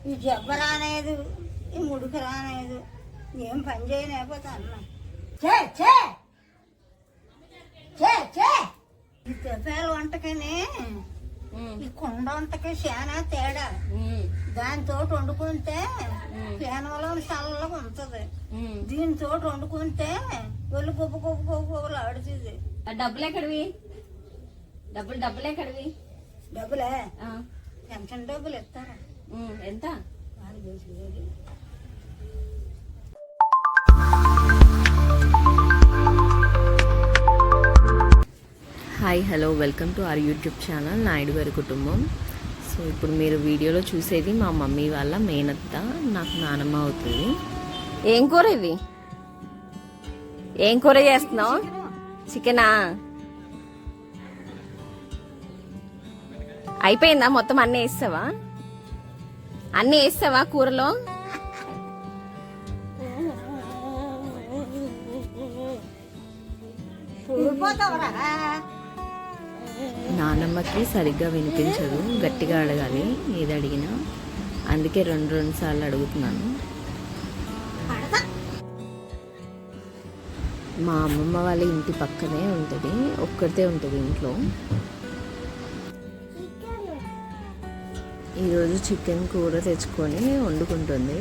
ఈ జబ్బ రానేదు, ఈ ముడుకు రానేదు, ఏం పని చేయలేకపోతే అన్న చే చే చే చే ఈ తెప్పేల వంటకని ఈ కుండ వంటకి చాలా తేడా. దానితో వండుకుంటే పేనంలో చల్లగా ఉంటుంది, దీనితో వండుకుంటే ఒళ్ళు గొప్ప గొప్ప గొప్పలు ఆడుతుంది. డబ్బులు ఎక్కడివి? డబ్బులు ఎక్కడివి? డబ్బులే పెన్షన్ డబ్బులు ఇస్తారా? ఎంత? Hi hello welcome to our YouTube channel Naidu గారి కుటుంబం. సో ఇప్పుడు మీరు వీడియోలో చూసేది మా మమ్మీ వాళ్ళ మేనత్త, నాకు నానమ్మ అవుతుంది. ఏం కూర ఇది? ఏం కూర చేస్తున్నావు? చికెనా? అయిపోయిందా మొత్తం? అన్నీ వేస్తావా? అన్నీ వేస్తావా కూరలో? నానమ్మకి సరిగ్గా వినిపించదు, గట్టిగా అడగాలి ఏది అడిగినా, అందుకే రెండు సార్లు అడుగుతున్నాను. మా అమ్మమ్మ వాళ్ళ ఇంటి పక్కనే ఉంటుంది, ఒక్కరితే ఉంటుంది ఇంట్లో. ఈరోజు చికెన్ కూర తెచ్చుకొని వండుకుంటుంది.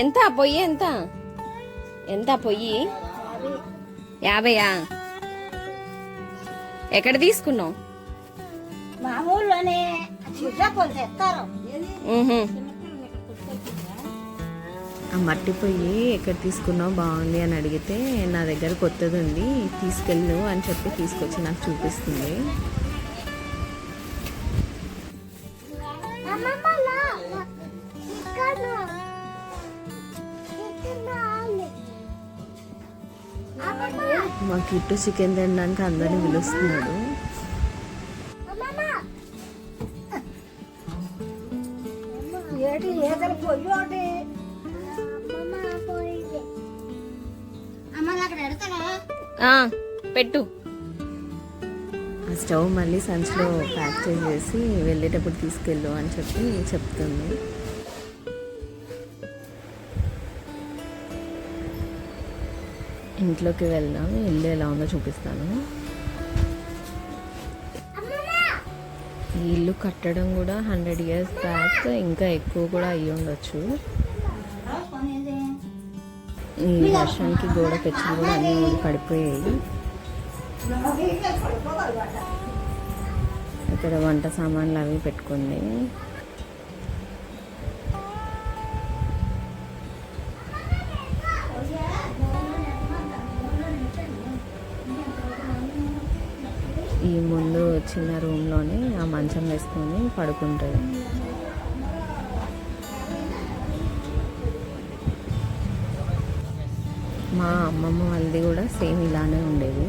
ఎంత పొయ్యి? ఎంత పొయ్యి? 50. ఎక్కడ తీసుకున్నావు? మామూలునే తెస్తారు. ఆ మట్టి పొయ్యి ఎక్కడ తీసుకున్నావు, బాగుంది అని అడిగితే నా దగ్గర కొత్తది ఉంది తీసుకెళ్ళు అని చెప్పి తీసుకొచ్చి నాకు చూపిస్తుంది. మా కిట్టు చికెన్ తినడానికి అందరిని పిలుస్తున్నాడు. పెట్టు. ఆ స్టవ్ మళ్ళీ సంచిలో ప్యాక్ చేసేసి వెళ్ళేటప్పుడు తీసుకెళ్ళు అని చెప్పి చెప్తుంది. ఇంట్లోకి వెళ్దాం, ఇల్లు ఎలా ఉందో చూపిస్తాను. ఈ ఇల్లు కట్టడం కూడా 100 years బ్యాక్, ఇంకా ఎక్కువ కూడా అయ్యి ఉండొచ్చు. ఈ వర్షానికి గోడ పెచ్చులు కూడా అన్నీ పడిపోయాయి. ఇక్కడ వంట సామాన్లు అవి పెట్టుకుంది. ఈ ముందు చిన్న రూమ్లోనే ఆ మంచం వేసుకొని పడుకుంటుంది. మా అమ్మమ్మ వాళ్ళది కూడా సేమ్ ఇలానే ఉండేది.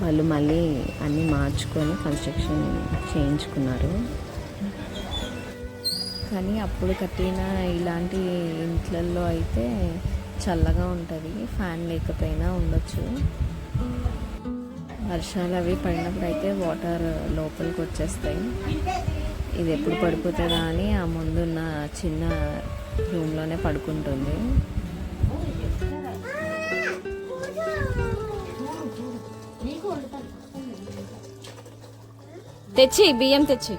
వాళ్ళు మళ్ళీ అన్నీ మార్చుకొని కన్స్ట్రక్షన్ చేయించుకున్నారు. కానీ అప్పుడు కట్టిన ఇలాంటి ఇంట్లల్లో అయితే చల్లగా ఉంటుంది, ఫ్యాన్ లేకపోయినా ఉండొచ్చు. వర్షాలు అవి పడినప్పుడు అయితే వాటర్ లోపలికి వచ్చేస్తాయి. ఇది ఎప్పుడు పడిపోతుందా అని ఆ ముందున్న చిన్న రూమ్లోనే పడుకుంటుంది. బియ్యం తెచ్చి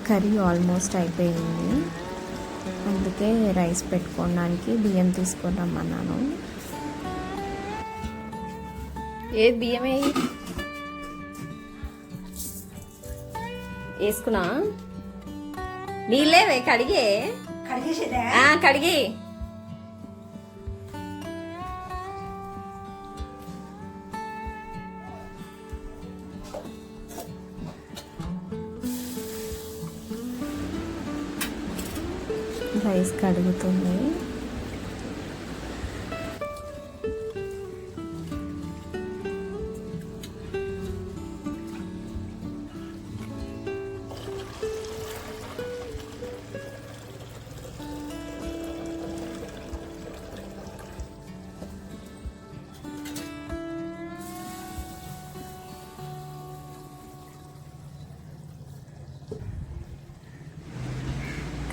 కర్రీ ఆల్మోస్ట్ అయిపోయింది, అందుకే రైస్ పెట్టుకోవడానికి బియ్యం తీసుకొని రమ్మన్నాను. ఏది బియ్యం వేసుకున్నా? నీళ్ళేవే కడిగి రైస్ కడుగుతుంది.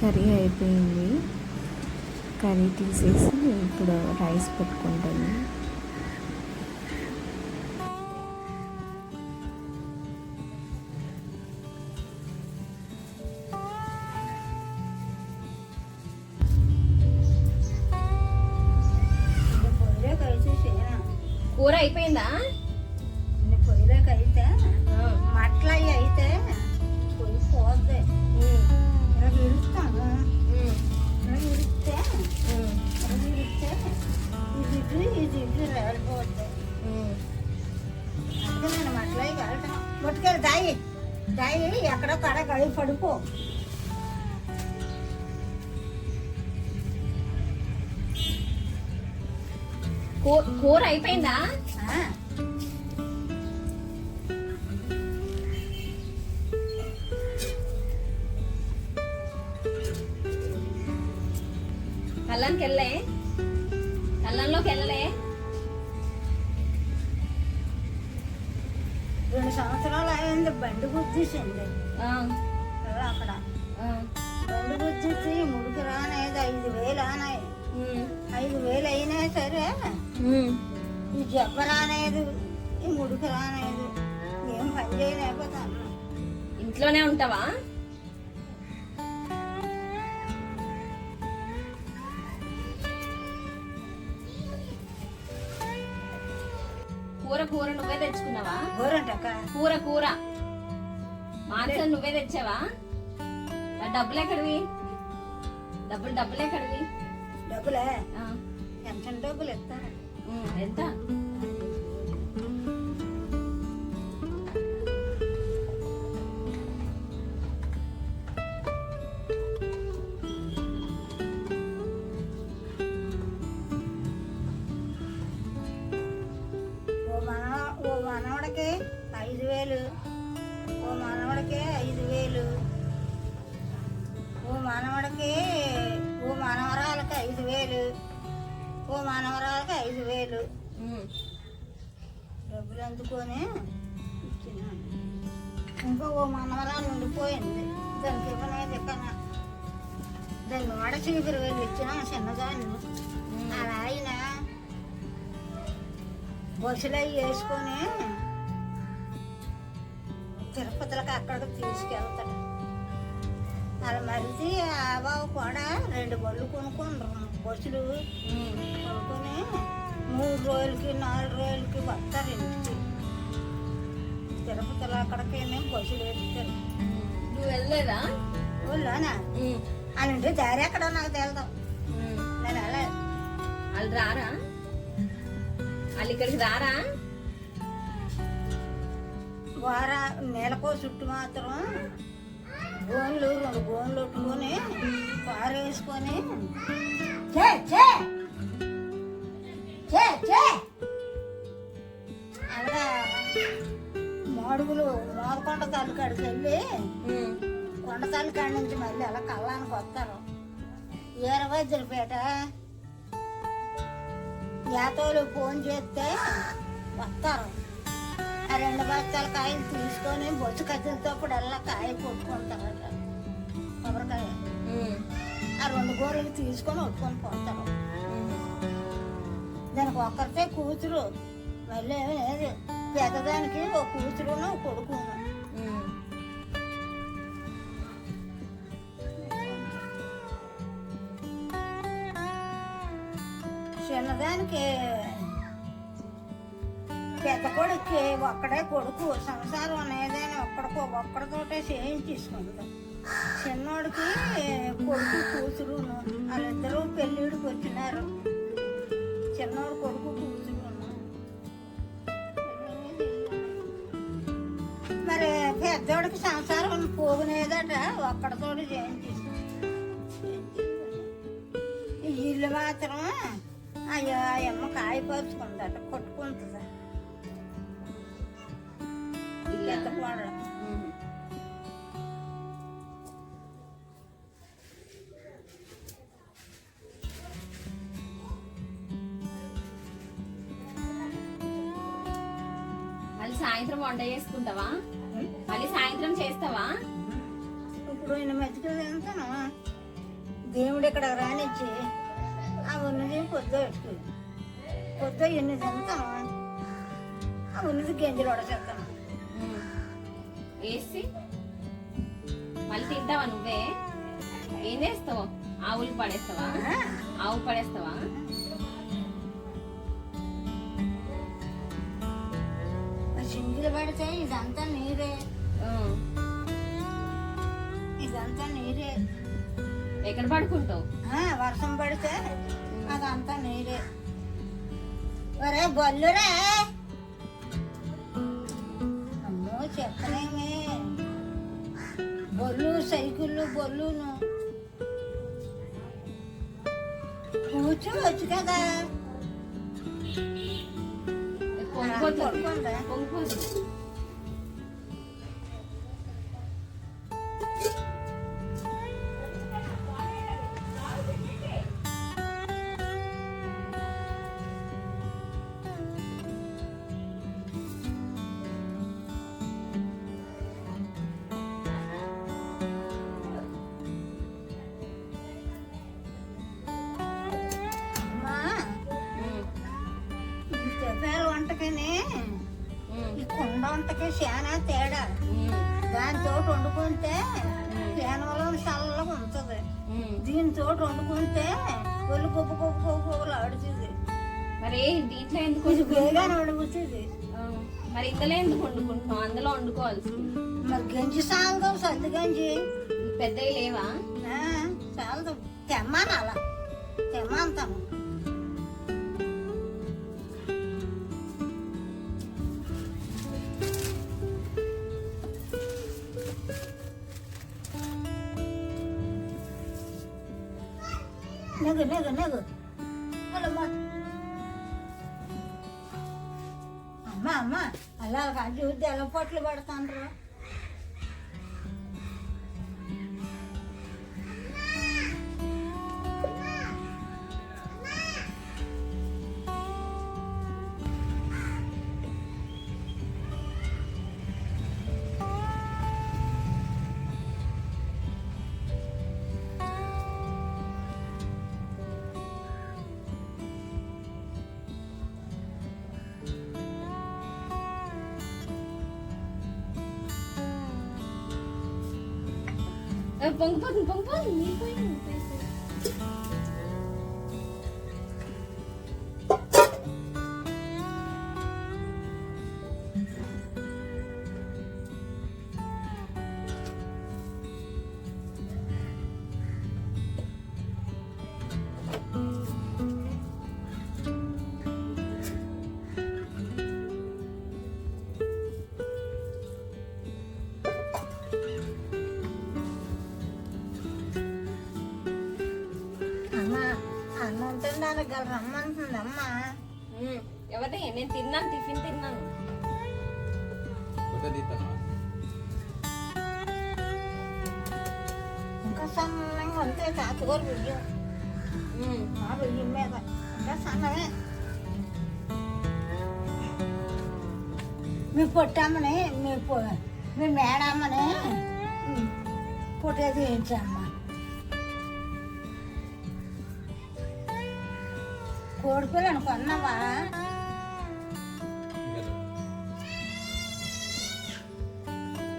కర్రీ అయిపోయింది. కర్రీ తీసేసి ఇప్పుడు రైస్ పెట్టుకుంటాను. కూర అయిపోయిందా? పొయ్యిలోకి అయితే మట్ల అయితే పొయ్యి పోద్ది. ఇలా ఇరుస్తాను. ఇలా ఇరిస్తే ఇది రాలిపోద్ది. అందుకే నేను మట్లయి కలటం ముట్టుకెళ్ళి దాయి ఎక్కడో కడ కడిగి పడుకో. కూర అయిపోయిందా? కళ్ళంకి వెళ్ళే, కళ్ళంలోకి వెళ్ళలే. 2 సంవత్సరాలు అయింది బండి గుద్దేసింది అక్కడ. బండి గుద్దేసి ముడికి రానేది 5,000 ఆనాయి. 5,000 అయినా సరే ఈ జబ్బ రానేది, ఈ ముడికి రానేది. ఏం పని చేయలేకపోతాను. ఇంట్లోనే ఉంటావా? కూర నువ్వే తెచ్చుకున్నావా? కూర మాంసం నువ్వే తెచ్చావా? డబ్బులు ఎక్కడివి? డబ్బులు ఎక్కడివి? డబ్బులే ఎంత డబ్బులు ఇస్తాను. ఎంత? ఓ మనవడికి 5,000, ఓ మనవడికి 5,000, ఓ మనవడికి ఓ మనవరాలకి 5,000, ఓ మనవరాలకి 5,000 డబ్బులు అందుకొని ఇచ్చినాను. ఇంకా ఓ మనవరాలు ఉండిపోయింది, దానికి ఇవ్వలేదు. కన్నా దాన్ని వాడ చీపురు వెళ్ళి ఇచ్చినా చిన్నదాన్ని. అలా ఆయన బస్సులు అవి వేసుకొని తిరుపతికి అక్కడికి తీసుకెళ్తాడు. అలా మరిది ఆ బాబు కూడా 2 బళ్ళు కొనుక్కుంటారు. బస్సులు కొనుక్కొని 3 రోజులకి 4 రోజులకి వస్తారు ఇంటికి. తిరుపతిలో అక్కడికి బస్సులు వేస్తారు. నువ్వు వెళ్ళలేదా? ఊళ్ళోనా అని దారి ఎక్కడ నాకు తెలుదాం. నేను వెళ్ళలేదు. వాళ్ళు రారా? వాళ్ళు ఇక్కడికి రారా? వారా నెలకో చుట్టూ మాత్రం గోన్లు 2 గోన్లు ఒట్టుకొని కారు వేసుకొని అలాగా మాడుగులు మోదకొండ తల్లికాడికి వెళ్ళి కొండ తల్లికాడి నుంచి మళ్ళీ అలా కళ్ళానికి వస్తారు. ఈరవజ్జలపేట యాతోలు ఫోన్ చేస్తే వస్తారు. ఆ 2 బస్తాల కాయలు తీసుకొని బొచ్చు కత్తిలతో అలా కాయ కొట్టుకుంటారట. కొబ్బరికాయ ఆ 2 గోర్లకి తీసుకొని కొట్టుకొని పోతారు. దానికి ఒక్కరితే కూతురు, మళ్ళీ ఏమి లేదు. పెద్దదానికి ఓ కూతురును ఓ కొడుకును. చిన్నదానికి పెద్ద కొడుక్కి ఒక్కడే కొడుకు. సంసారం అనేదని ఒక్కడితోటే చేయించేసుకుంటాం. చిన్నోడికి కొడుకు కూతురును, వాళ్ళిద్దరూ పెళ్ళిడికి వచ్చినారు. చిన్నోడు కొడుకు కూతురును. మరి పెద్దోడికి సంసారం పోగునేదట, ఒక్కడితోటి చేయించేసుకుంటాం. ఇల్లు మాత్రం అయ్యో అమ్మ కాయపరుచుకుందట కొట్టుకుంటుందా ఇల్లు ఎంత కోడలు. మళ్ళీ సాయంత్రం వంట చేసుకుంటావా? మళ్ళీ సాయంత్రం చేస్తావా? ఇప్పుడు ఈయన మెతుకులు తింటాను దేవుడు ఇక్కడ రానిచ్చి ఆ ఉన్నది పొద్దు ఎన్ని తింటాను ఆ ఉన్నది గంజలు ఉడచేస్తాను వేసి మళ్ళీ తింటావా? నువ్వే ఏం చేస్తావు? ఆవులు పడేస్తావా? ఆవు పడేస్తావా? సింగిలు పడితే ఇదంతా నీరే, ఇదంతా నీరే. ఎక్కడ పడుకుంటావు? వర్షం పడితే అదంతా నీరే. ఒరే బొల్లురే, అమ్మో చెప్పలేమే. బొల్లు సైకిళ్ళు బొల్లును కూర్చోవచ్చు కదా. పడుకోండి. వంటకనే ఈ కుండ వంటకి చాలా తేడా. దానితో వండుకుంటే పేనంలో చల్లగా ఉంటుంది, దీనితో వండుకుంటే ఒళ్ళు గొప్ప గొప్ప గొప్పలు ఆడుతుంది. మరి దీంట్లో ఎందుకు వేగానే వండుతుంది? మరి ఇందులో ఎందుకు వండుకుంటున్నావు? అందులో వండుకోవాల్సి. మరి గంజి సాలదు, సర్ది గంజి పెద్దవి లేవా? చాలదు, తెమ్మాను అలా తెమ్మంతాను. నెగు నెగు నెగు అమ్మ అమ్మ అలా చూద్ది ఎలా పొట్లు పడతాండ్రు. పొంగిపోతుంది. రమ్మంటుంది అమ్మ. ఎవరి? నేను తిన్నాను, టిఫిన్ తిన్నాను. ఇంకా సన్నంగా అంతే తాతగారు బియ్యం, ఆ బియ్యం మీద ఇంకా సన్నమే. మీ పొట్టమ్మని మీ మేడమ్మని పొట్టే తీయించమ్మ. కోడిపిల్లను కొన్నావా?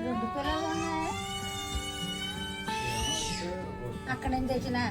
రెండు పిల్లలు ఉన్నాయి అక్కడ నుంచి తెచ్చినా.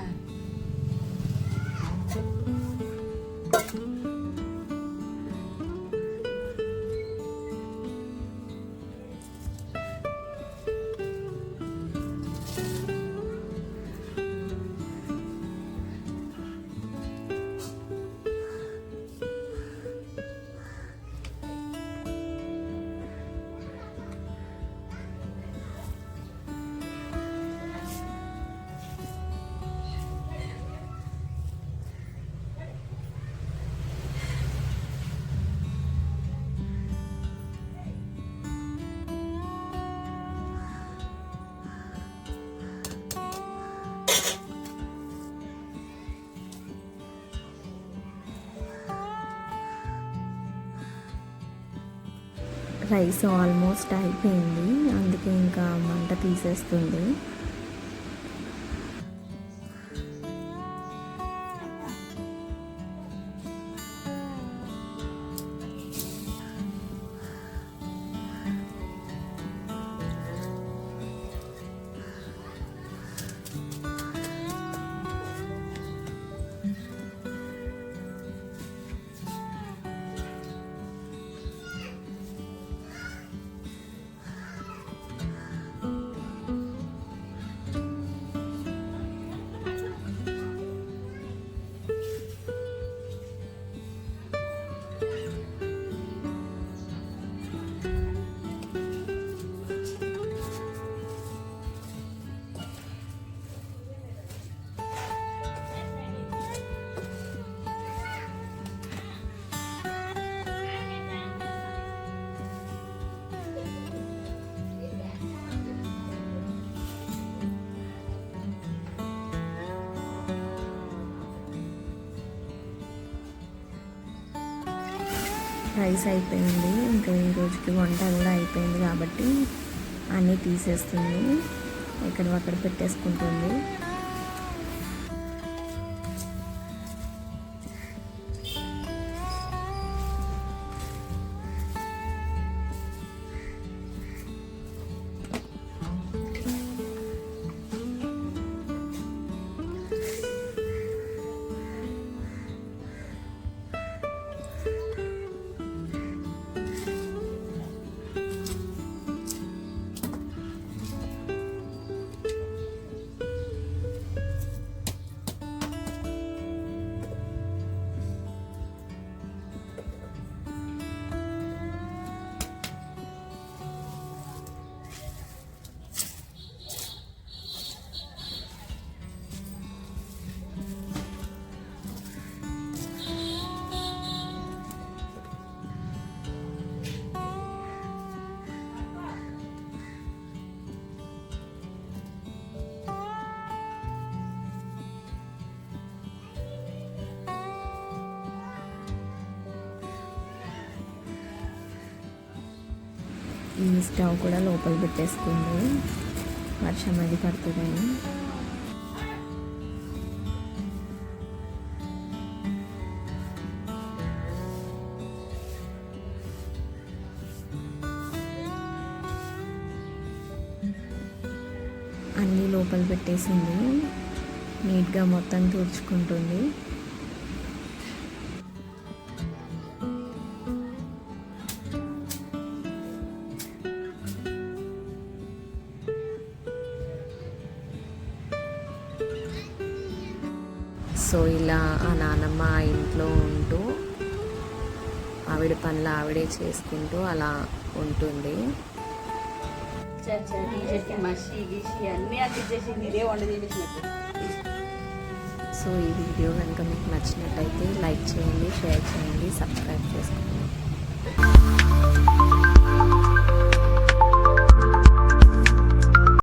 రైస్ ఆల్మోస్ట్ అయిపోయింది, అందుకే ఇంకా మంట తీసేస్తుంది. రైస్ అయిపోయింది, ఇంకా ఈ రోజుకి వంట కూడా అయిపోయింది కాబట్టి అన్నీ తీసేస్తుంది, ఎక్కడక్కడ పెట్టేసుకుంటుంది. ఈ స్టవ్ కూడా లోపల పెట్టేసుకుంది, వర్షం అది పడుతుందని. అన్నీ లోపల పెట్టేసింది, నీట్గా మొత్తం తుడుచుకుంటుంది. సో ఇలా ఆ నానమ్మ ఇంట్లో ఉంటూ ఆవిడ పనులు ఆవిడే చేసుకుంటూ అలా ఉంటుంది. సో ఈ వీడియో కనుక మీకు నచ్చినట్టయితే లైక్ చేయండి, షేర్ చేయండి, సబ్స్క్రైబ్ చేసుకోండి.